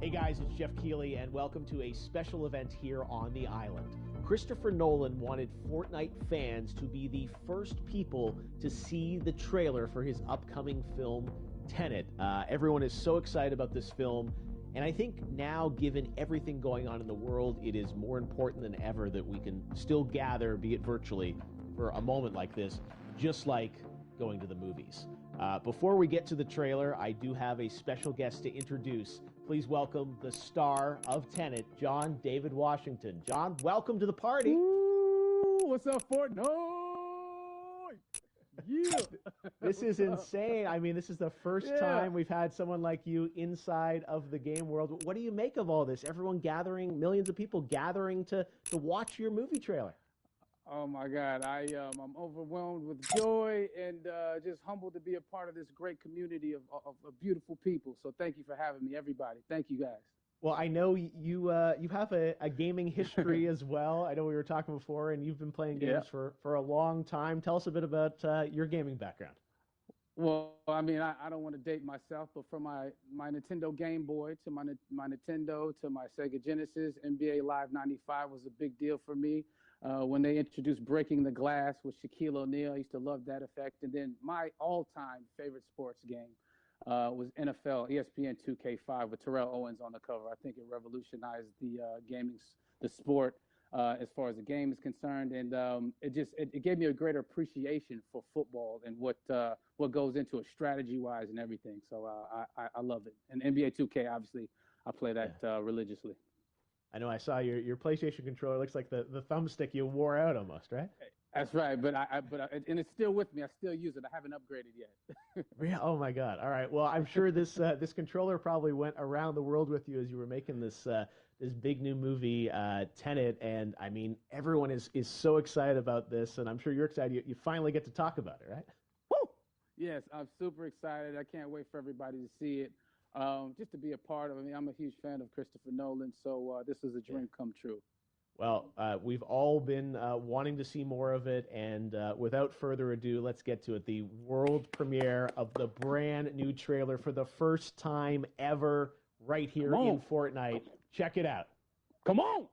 Hey guys, it's Jeff Keighley, and welcome to a special event here on the island. Christopher Nolan wanted Fortnite fans to be the first people to see the trailer for his upcoming film, Tenet. Everyone is so excited about this film, and I think now, given everything going on in the world, it is more important than ever that we can still gather, be it virtually, for a moment like this, just like going to the movies. Before we get to the trailer, I do have a special guest to introduce. Please welcome the star of Tenet, John David Washington. John, welcome to the party. Ooh, what's up, Fortnite? Yeah. This is insane. I mean, this is the first time we've had someone like you inside of the game world. What do you make of all this? Everyone gathering, millions of people gathering to watch your movie trailer. Oh my God, I'm overwhelmed with joy and just humbled to be a part of this great community of beautiful people. So thank you for having me, everybody. Thank you, guys. Well, I know you have a gaming history as well. I know we were talking before, and you've been playing games for a long time. Tell us a bit about your gaming background. Well, I mean, I don't want to date myself, but from my Nintendo Game Boy to my Nintendo to my Sega Genesis, NBA Live 95 was a big deal for me. When they introduced Breaking the Glass with Shaquille O'Neal, I used to love that effect. And then my all-time favorite sports game was NFL ESPN 2K5 with Terrell Owens on the cover. I think it revolutionized the sport as far as the game is concerned, and it gave me a greater appreciation for football and what goes into it strategy-wise and everything. So I love it. And NBA 2K, obviously, I play that religiously. I know I saw your PlayStation controller. Looks like the thumbstick you wore out almost, right? That's right, and it's still with me. I still use it. I haven't upgraded yet. Yeah. Oh my God. All right. Well, I'm sure this controller probably went around the world with you as you were making this big new movie, Tenet. And I mean, everyone is so excited about this, and I'm sure you're excited. You finally get to talk about it, right? Woo! Yes, I'm super excited. I can't wait for everybody to see it. Just to be a part of it. I mean, I'm a huge fan of Christopher Nolan, so this is a dream come true. Well, we've all been wanting to see more of it, and without further ado, let's get to it. The world premiere of the brand new trailer for the first time ever right here in Fortnite. Check it out. Come on!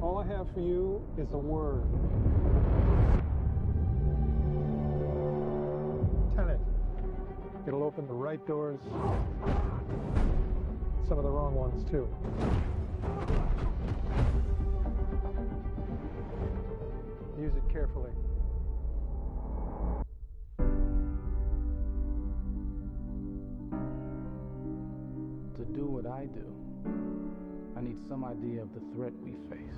All I have for you is a word. Tenet. It'll open the right doors, some of the wrong ones too. Use it carefully. do what I do, I need some idea of the threat we face.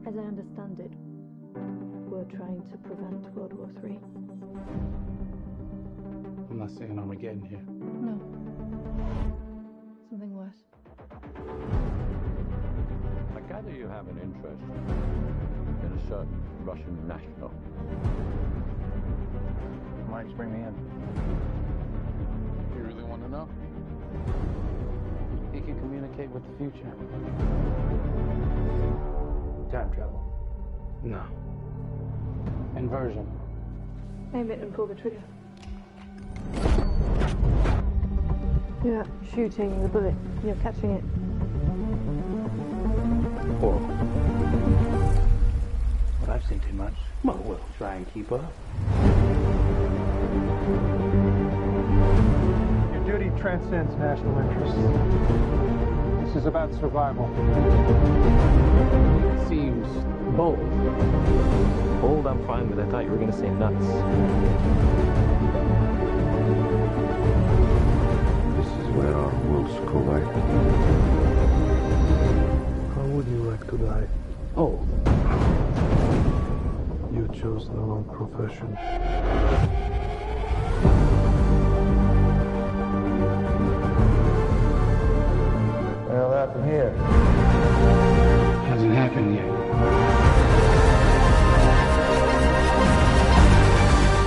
As I understand it, we're trying to prevent World War III. I'm not saying Armageddon here. No. Something worse. I gather you have an interest in a certain Russian national. Mike's bring me in. You really want to know? He can communicate with the future. Time travel. No. Inversion. Aim it and pull the trigger. You're not shooting the bullet, you're catching it. Horrible. But I've seen too much. Well, we'll try and keep up. Your duty transcends national interest. This is about survival. It seems bold. Bold, I'm fine with. I thought you were going to say nuts. This is where our worlds collide. How would you like to die? Oh. You chose the wrong profession. Well, happened here. Hasn't happened yet.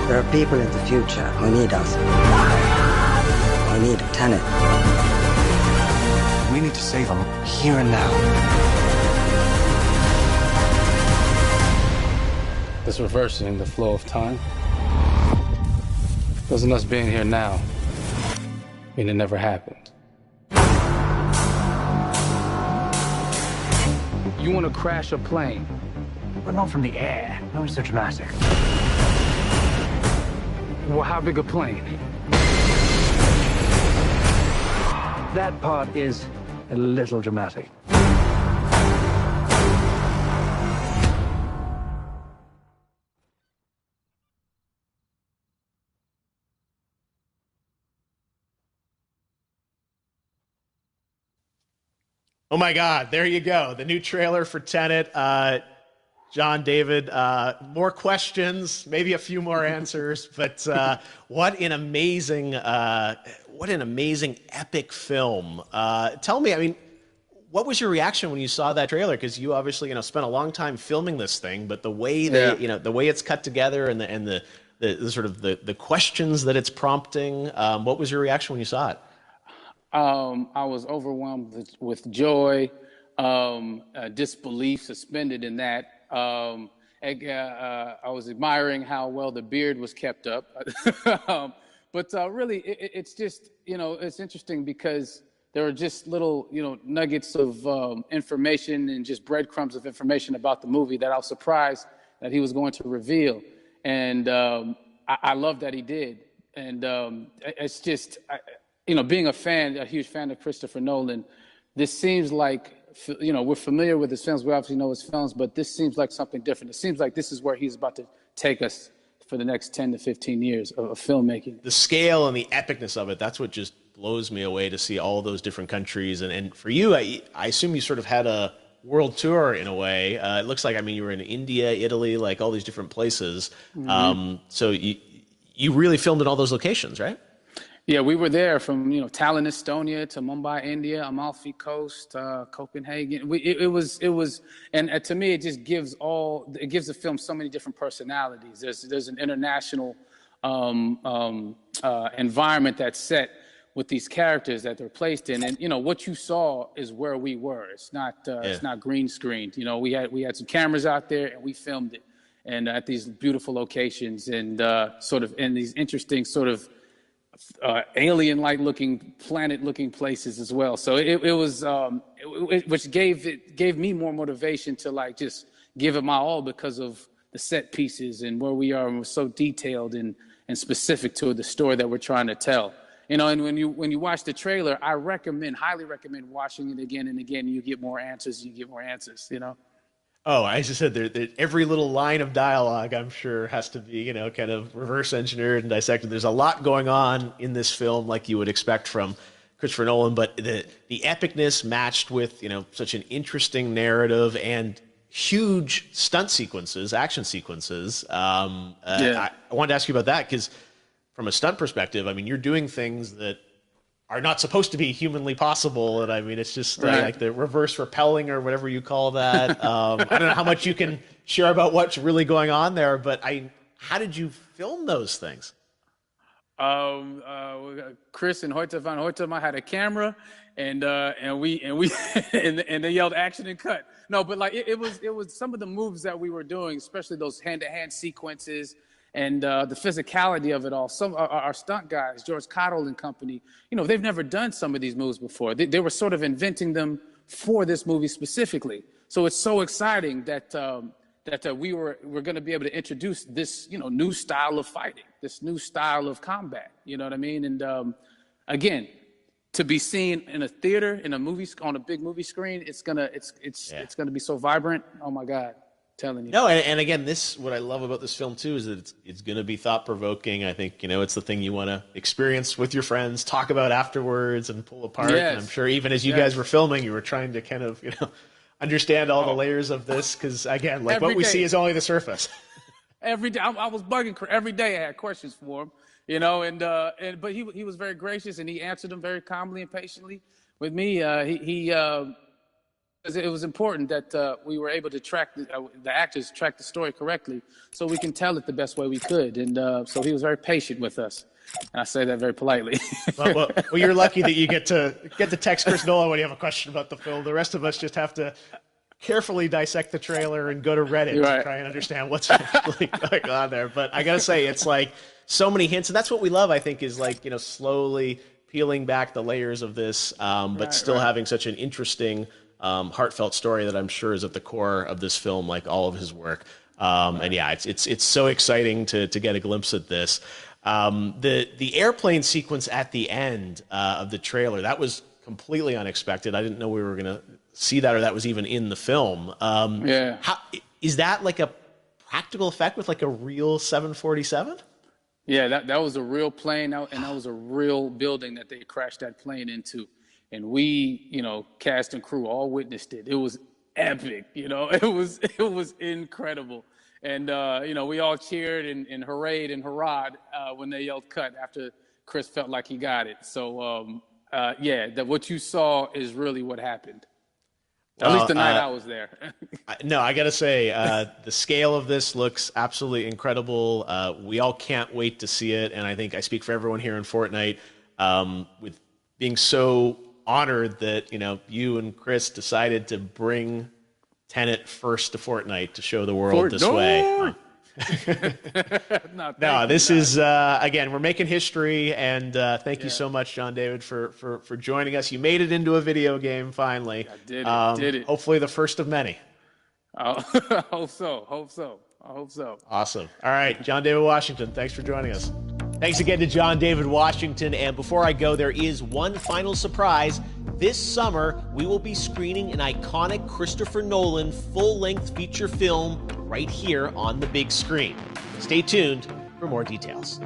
There are people in the future who need us. We need a Tenet. We need to save them here and now. This reversing the flow of time. Doesn't us being here now mean it never happened? You want to crash a plane? But not from the air. No, it's so dramatic. Well, how big a plane? That part is a little dramatic. Oh my God, there you go. The new trailer for Tenet. John, David, more questions, maybe a few more answers, but what an amazing epic film. Tell me, I mean, what was your reaction when you saw that trailer? Because you obviously, spent a long time filming this thing, but the way the way it's cut together and the sort of the questions that it's prompting, what was your reaction when you saw it? I was overwhelmed with joy, disbelief, suspended in that. I was admiring how well the beard was kept up. But really, it's just, it's interesting because there are just little, nuggets of information and just breadcrumbs of information about the movie that I was surprised that he was going to reveal. And I love that he did. And it's just... being a huge fan of Christopher Nolan, this seems like, we're familiar with his films. We obviously know his films, but this seems like something different. It seems like this is where he's about to take us for the next 10 to 15 years of filmmaking. The scale and the epicness of it, that's what just blows me away to see all those different countries. And for you, I assume you sort of had a world tour in a way. It looks like, you were in India, Italy, like all these different places. Mm-hmm. So you really filmed in all those locations, right? Yeah, we were there from Tallinn, Estonia, to Mumbai, India, Amalfi Coast, Copenhagen. It was, and to me, it just gives the film so many different personalities. There's an international environment that's set with these characters that they're placed in, and what you saw is where we were. It's not green screened. We had some cameras out there and we filmed it, and at these beautiful locations and sort of in these interesting sort of alien-like looking, planet-looking places as well. So it was, which gave me more motivation to just give it my all because of the set pieces and where we are, and we're so detailed and specific to the story that we're trying to tell. And when you watch the trailer, I highly recommend watching it again and again. You get more answers. Oh, I just said every little line of dialogue, I'm sure, has to be, kind of reverse engineered and dissected. There's a lot going on in this film, like you would expect from Christopher Nolan, but the epicness matched with, you know, such an interesting narrative and huge stunt sequences, action sequences. I wanted to ask you about that because from a stunt perspective, I mean, you're doing things that are not supposed to be humanly possible. And I mean, it's just like the reverse rappelling or whatever you call that. I don't know how much you can share about what's really going on there, but how did you film those things? Chris and Hoyte van Hoytema had a camera, and they yelled action and cut. No, but like it was some of the moves that we were doing, especially those hand-to-hand sequences and the physicality of it all. Some our stunt guys, George Cottle and company, you know, they've never done some of these moves before. They were sort of inventing them for this movie specifically. So it's so exciting that we're going to be able to introduce this, you know, new style of fighting, this new style of combat. You know what I mean? And again, to be seen in a theater, in a movie, on a big movie screen, it's gonna be so vibrant. Oh my God, I'm telling you. No, and again, what I love about this film too is that it's gonna be thought provoking. I think, you know, it's the thing you want to experience with your friends, talk about afterwards, and pull apart. Yes. And I'm sure even as you guys were filming, you were trying to kind of, you know, understand all the layers of this, because again, like what we see is only the surface. Every day, I was bugging. Every day, I had questions for him, you know, but he was very gracious, and he answered them very calmly and patiently with me. It was important that we were able to track the actors track the story correctly, so we can tell it the best way we could, and so he was very patient with us. And I say that very politely. well, you're lucky that you get to text Chris Nolan when you have a question about the film. The rest of us just have to carefully dissect the trailer and go to Reddit to try and understand what's really going on there. But I gotta say, it's like so many hints, and that's what we love. I think is like, you know, slowly peeling back the layers of this, but still having such an interesting, heartfelt story that I'm sure is at the core of this film, like all of his work. And yeah, it's so exciting to get a glimpse at this. The airplane sequence at the end of the trailer, that was completely unexpected. I didn't know we were going to see that, or that was even in the film. How, is that like a practical effect with like a real 747? Yeah, that was a real plane, and that was a real building that they crashed that plane into. And we, you know, cast and crew all witnessed it. It was epic, you know, it was incredible. And, you know, we all cheered and hoorayed and hurrahed when they yelled cut after Chris felt like he got it. So, that what you saw is really what happened. At least the night I was there. No, I got to say, the scale of this looks absolutely incredible. We all can't wait to see it. And I think I speak for everyone here in Fortnite with being so honored that, you know, you and Chris decided to bring Tenet first to Fortnite to show the world this way. No, this is again, we're making history, and thank you so much, John David, for joining us. You made it into a video game finally. I did it. Hopefully the first of many. I hope so. Awesome. All right, John David Washington, thanks for joining us. Thanks again to John David Washington. And before I go, there is one final surprise. This summer, we will be screening an iconic Christopher Nolan full-length feature film right here on the big screen. Stay tuned for more details.